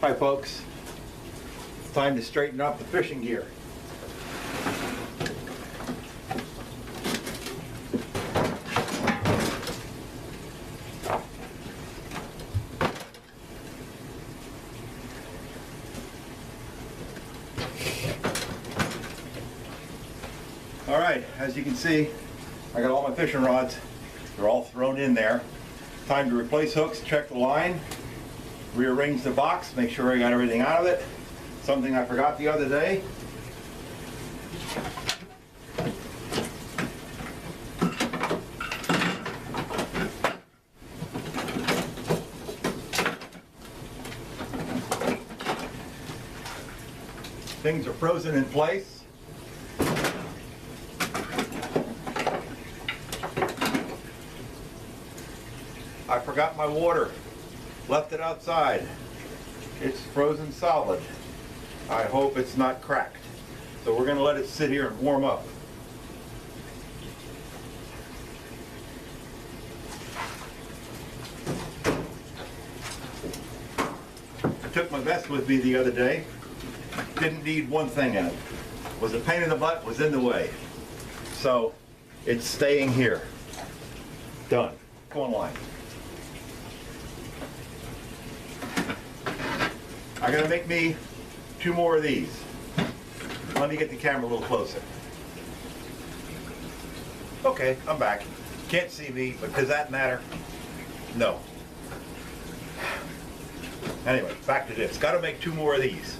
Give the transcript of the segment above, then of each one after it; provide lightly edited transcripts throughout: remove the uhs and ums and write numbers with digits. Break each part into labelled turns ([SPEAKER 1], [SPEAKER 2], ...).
[SPEAKER 1] Hi folks, it's time to straighten up the fishing gear. Alright, as you can see, I got all my fishing rods. They're all thrown in there. Time to replace hooks, check the line, rearrange the box, make sure I got everything out of it. Something I forgot the other day. Things are frozen in place. I forgot my water. Left it outside. It's frozen solid. I hope it's not cracked. So we're going to let it sit here and warm up. I took my vest with me the other day. Didn't need one thing in it. Was a pain in the butt, was in the way. So it's staying here. Done. Go on line. I gotta make me 2 more of these. Let me get the camera a little closer. Okay, I'm back. Can't see me, but does that matter? No. Anyway, back to this. Gotta make 2 more of these.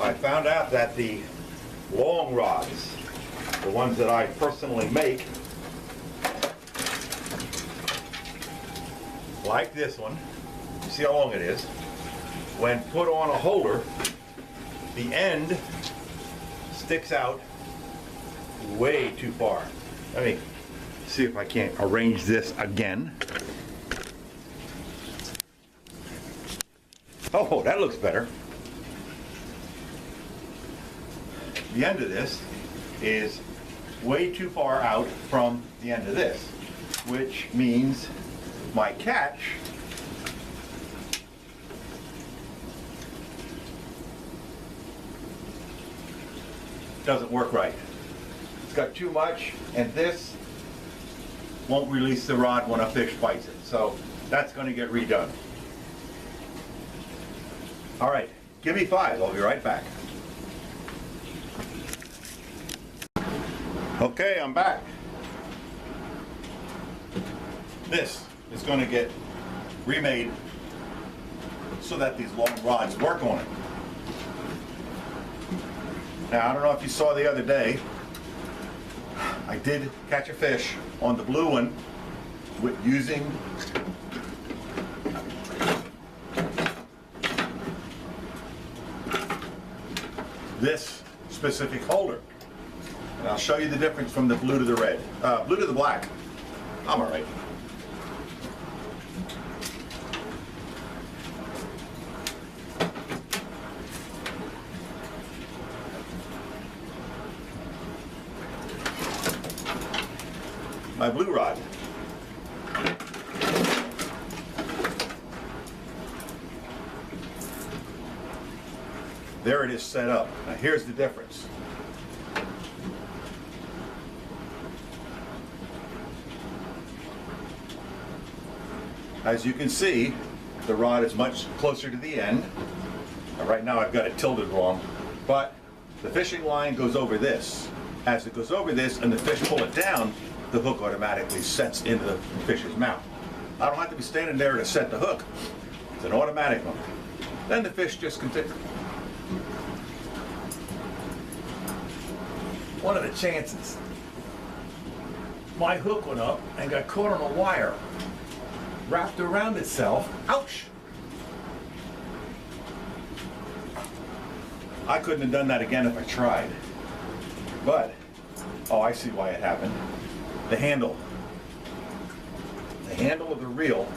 [SPEAKER 1] I found out that the long rods, the ones that I personally make, like this one, you see how long it is? When put on a holder, the end sticks out way too far. Let me see if I can't arrange this again. Oh, that looks better. The end of this is way too far out from the end of this, which means my catch doesn't work right. It's got too much, and this won't release the rod when a fish bites it. So that's going to get redone. All right, give me 5. I'll be right back. Okay, I'm back. This is going to get remade so that these long rods work on it. Now, I don't know if you saw the other day, I did catch a fish on the blue one with using this specific holder. And I'll show you the difference from the blue to the red, blue to the black. I'm all right. My blue rod. There it is set up. Now here's the difference. As you can see, the rod is much closer to the end. Now, right now I've got it tilted wrong, but the fishing line goes over this. As it goes over this and the fish pull it down, the hook automatically sets into the fish's mouth. I don't have to be standing there to set the hook. It's an automatic one. Then the fish just continues. One of the chances, my hook went up and got caught on a wire, wrapped around itself. Ouch! I couldn't have done that again if I tried. But, oh, I see why it happened. The handle of the reel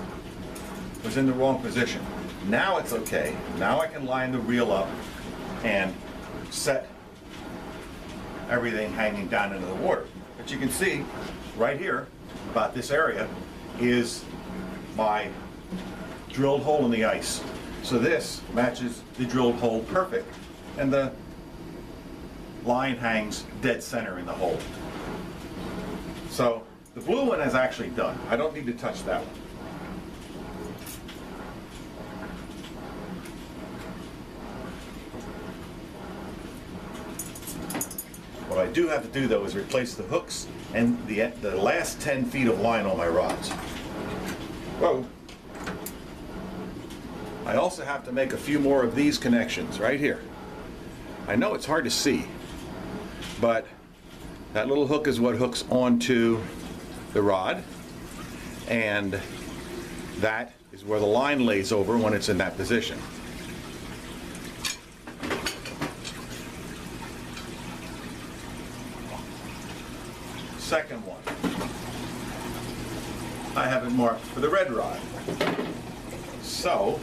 [SPEAKER 1] was in the wrong position. Now it's okay. Now I can line the reel up and set everything hanging down into the water. But you can see right here, about this area, is my drilled hole in the ice. So this matches the drilled hole perfect, and the line hangs dead center in the hole. So the blue one is actually done. I don't need to touch that one. What I do have to do though is replace the hooks and the last 10 feet of line on my rods. Whoa. I also have to make a few more of these connections right here. I know it's hard to see, but that little hook is what hooks onto the rod, and that is where the line lays over when it's in that position. Second one, I have it marked for the red rod. So,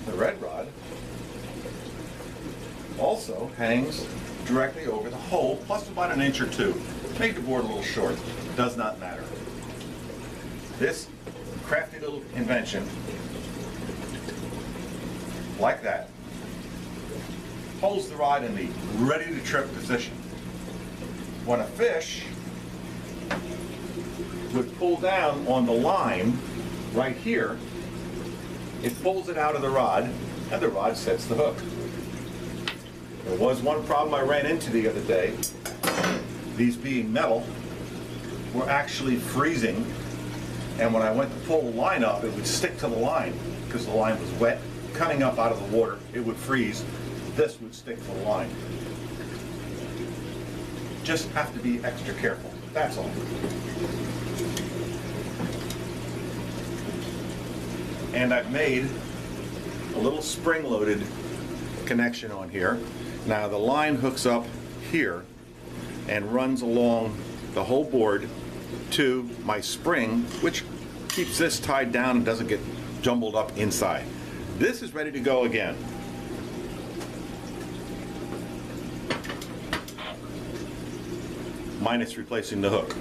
[SPEAKER 1] the red rod also hangs directly over the hole, plus about an inch or two. Make the board a little short, does not matter. This crafty little invention, like that, holds the rod in the ready to trip position. When a fish would pull down on the line right here, it pulls it out of the rod, and the rod sets the hook. There was one problem I ran into the other day. These being metal were actually freezing, and when I went to pull the line up, it would stick to the line because the line was wet. Coming up out of the water, it would freeze. This would stick to the line. Just have to be extra careful, that's all. And I've made a little spring-loaded connection on here. Now the line hooks up here and runs along the whole board to my spring, which keeps this tied down and doesn't get jumbled up inside. This is ready to go again. Minus replacing the hook.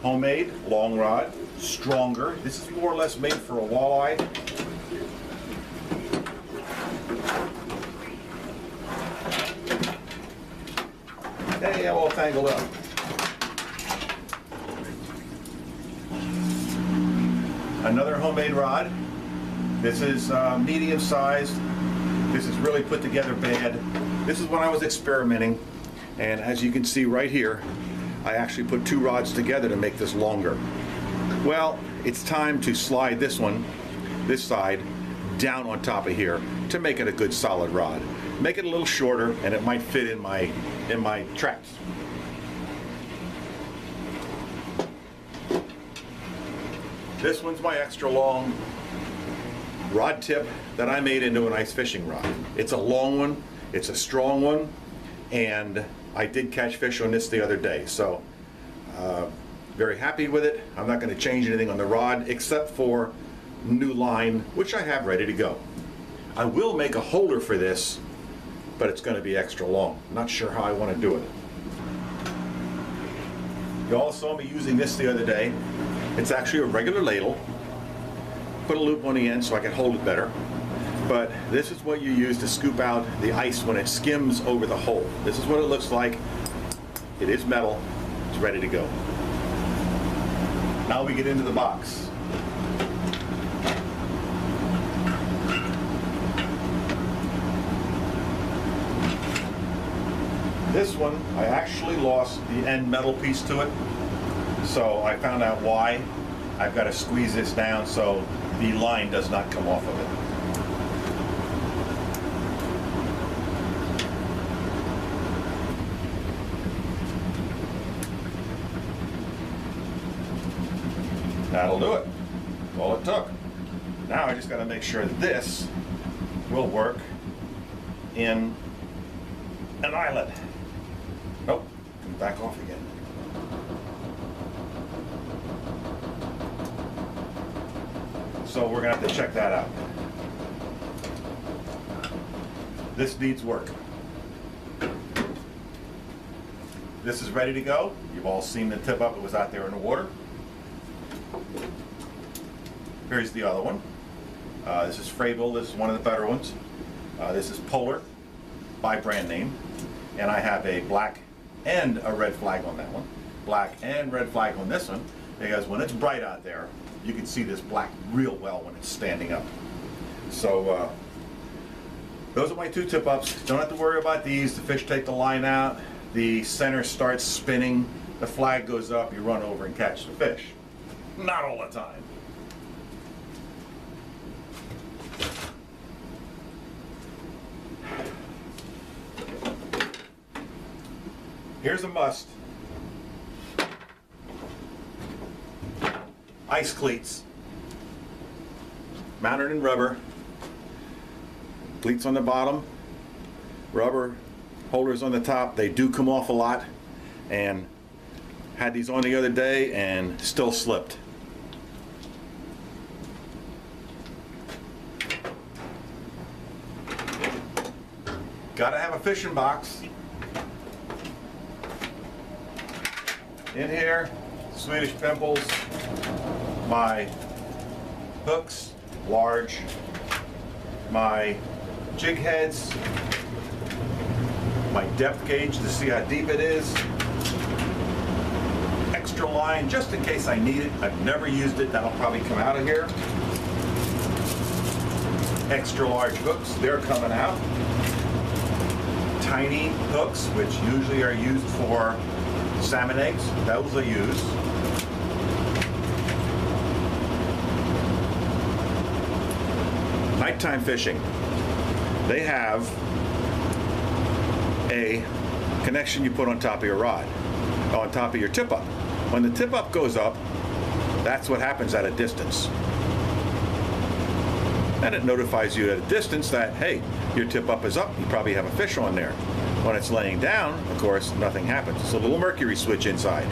[SPEAKER 1] Homemade, long rod, stronger. This is more or less made for a walleye. Hey, I'm all tangled up. Another homemade rod. This is medium sized. This is really put together bad. This is when I was experimenting, and as you can see right here, I actually put two rods together to make this longer. Well, it's time to slide this one, this side, down on top of here to make it a good solid rod. Make it a little shorter, and it might fit in my traps. This one's my extra long rod tip that I made into an ice fishing rod. It's a long one, it's a strong one, and I did catch fish on this the other day, so very happy with it. I'm not going to change anything on the rod except for new line, which I have ready to go. I will make a holder for this, but it's going to be extra long. Not sure how I want to do it. You all saw me using this the other day. It's actually a regular ladle. Put a loop on the end so I can hold it better. But this is what you use to scoop out the ice when it skims over the hole. This is what it looks like. It is metal. It's ready to go. Now we get into the box. This one, I actually lost the end metal piece to it. So I found out why. I've got to squeeze this down so the line does not come off of it. That'll do it. That's all it took. Now I just got to make sure this will work in an eyelet. Nope, back off again. So we're gonna have to check that out. this needs work. This is ready to go. You've all seen the tip up that was out there in the water. Here's the other one. This is Frabill. This is one of the better ones. This is Polar by brand name. And I have a black and a red flag on that one. Black and red flag on this one, because when it's bright out there, you can see this black real well when it's standing up. So those are my two tip ups. Don't have to worry about these. The fish take the line out, the center starts spinning, the flag goes up, you run over and catch the fish. Not all the time. Here's a must. Ice cleats. Mounted in rubber. Cleats on the bottom. Rubber holders on the top. They do come off a lot. And had these on the other day and still slipped. Gotta have a fishing box. In here, Swedish pimples, my hooks, large, my jig heads, my depth gauge to see how deep it is, extra line just in case I need it. I've never used it, that'll probably come out of here. Extra large hooks, they're coming out. Tiny hooks, which usually are used for salmon eggs, those I use. Nighttime fishing. They have a connection you put on top of your rod, on top of your tip up. When the tip up goes up, that's what happens at a distance. And it notifies you at a distance that, hey, your tip up is up, you probably have a fish on there. When it's laying down, of course, nothing happens. It's a little mercury switch inside.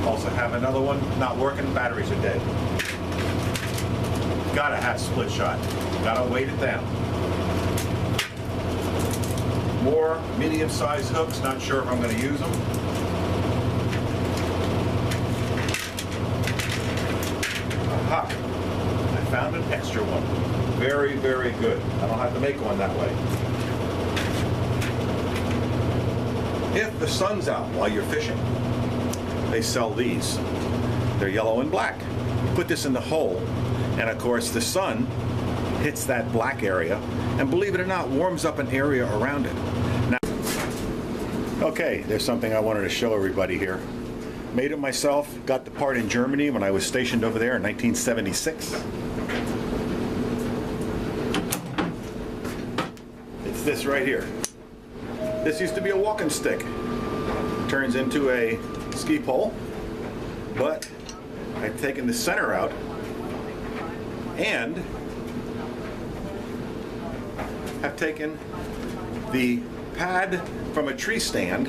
[SPEAKER 1] Also have another one not working, batteries are dead. Gotta have split shot. Gotta weight it down. More medium-sized hooks, not sure if I'm gonna use them. Aha. Found an extra one. Very, very good. I don't have to make one that way. If the sun's out while you're fishing, they sell these. They're yellow and black. You put this in the hole, and of course the sun hits that black area, and believe it or not, warms up an area around it. Now, okay, there's something I wanted to show everybody here. Made it myself, got the part in Germany when I was stationed over there in 1976. This right here. This used to be a walking stick. Turns into a ski pole, but I've taken the center out and have taken the pad from a tree stand,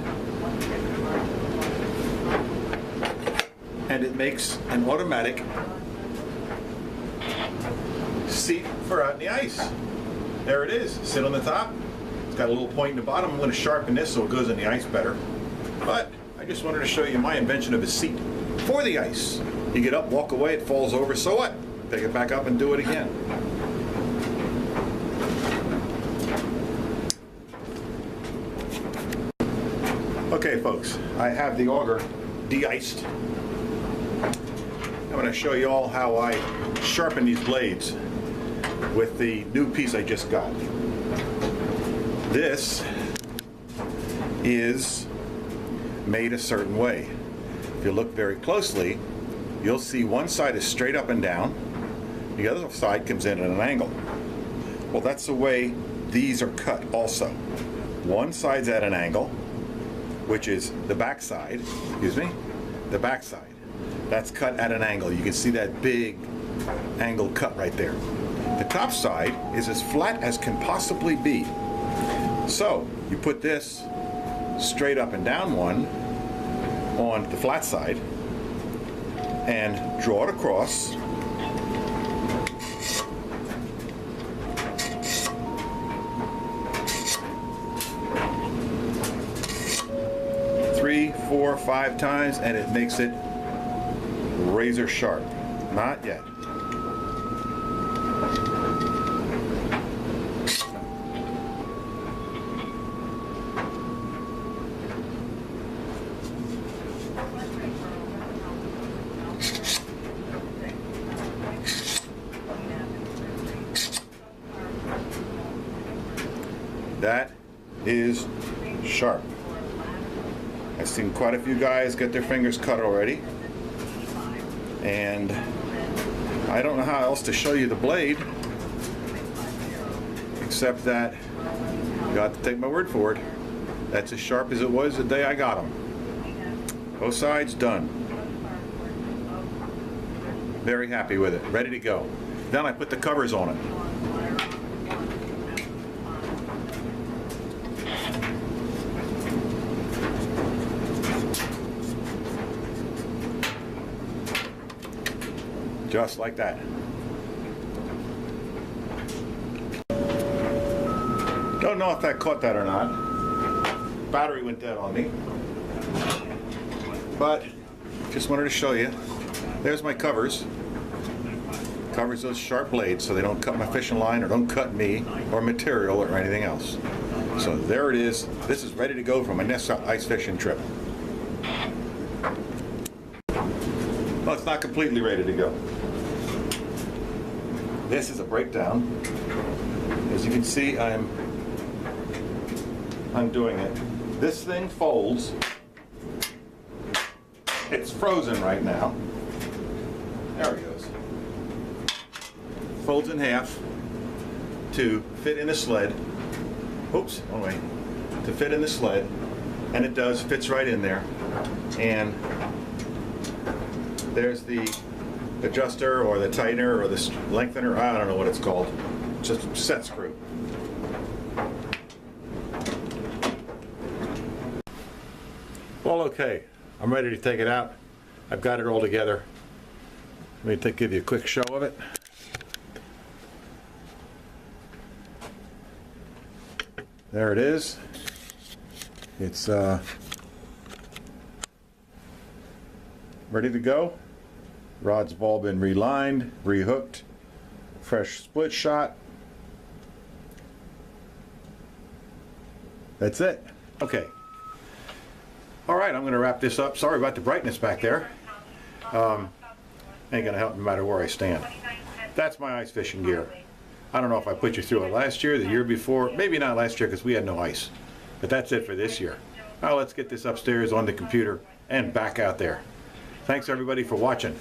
[SPEAKER 1] and it makes an automatic seat for out in the ice. There it is. Sit on the top. Got a little point in the bottom. I'm going to sharpen this so it goes in the ice better. But I just wanted to show you my invention of a seat for the ice. You get up, walk away, it falls over, so what? Pick it back up and do it again. Okay folks, I have the auger de-iced. I'm going to show you all how I sharpen these blades with the new piece I just got. This is made a certain way. If you look very closely, you'll see one side is straight up and down, the other side comes in at an angle. Well, that's the way these are cut also. One side's at an angle, which is the back side, the back side. That's cut at an angle. You can see that big angle cut right there. The top side is as flat as can possibly be. So you put this straight up and down one on the flat side, and draw it across. Three, 4, 5 times, and it makes it razor sharp. Not yet. That is sharp. I've seen quite a few guys get their fingers cut already, and I don't know how else to show you the blade except that you got to take my word for it. That's as sharp as it was the day I got them. Both sides done. Very happy with it. Ready to go. Then I put the covers on it. Just like that. Don't know if that caught that or not. Battery went dead on me. But just wanted to show you. There's my covers. Covers those sharp blades so they don't cut my fishing line or don't cut me or material or anything else. So there it is. This is ready to go for my next ice fishing trip. Well, it's not completely ready to go. This is a breakdown. As you can see, I'm undoing it. This thing folds. It's frozen right now. There it goes. Folds in half to fit in the sled. Oops, one way. To fit in the sled. And it does, fits right in there. And there's the adjuster or the tightener or the lengthener, I don't know what it's called. Just a set screw. Well, okay, I'm ready to take it out. I've got it all together. Let me give you a quick show of it. There it is. It's ready to go. Rod's all been relined, rehooked, fresh split shot. That's it. Okay. All right, I'm going to wrap this up. Sorry about the brightness back there. Ain't going to help no matter where I stand. That's my ice fishing gear. I don't know if I put you through it last year, the year before. Maybe not last year because we had no ice. But that's it for this year. Now let's get this upstairs on the computer and back out there. Thanks everybody for watching.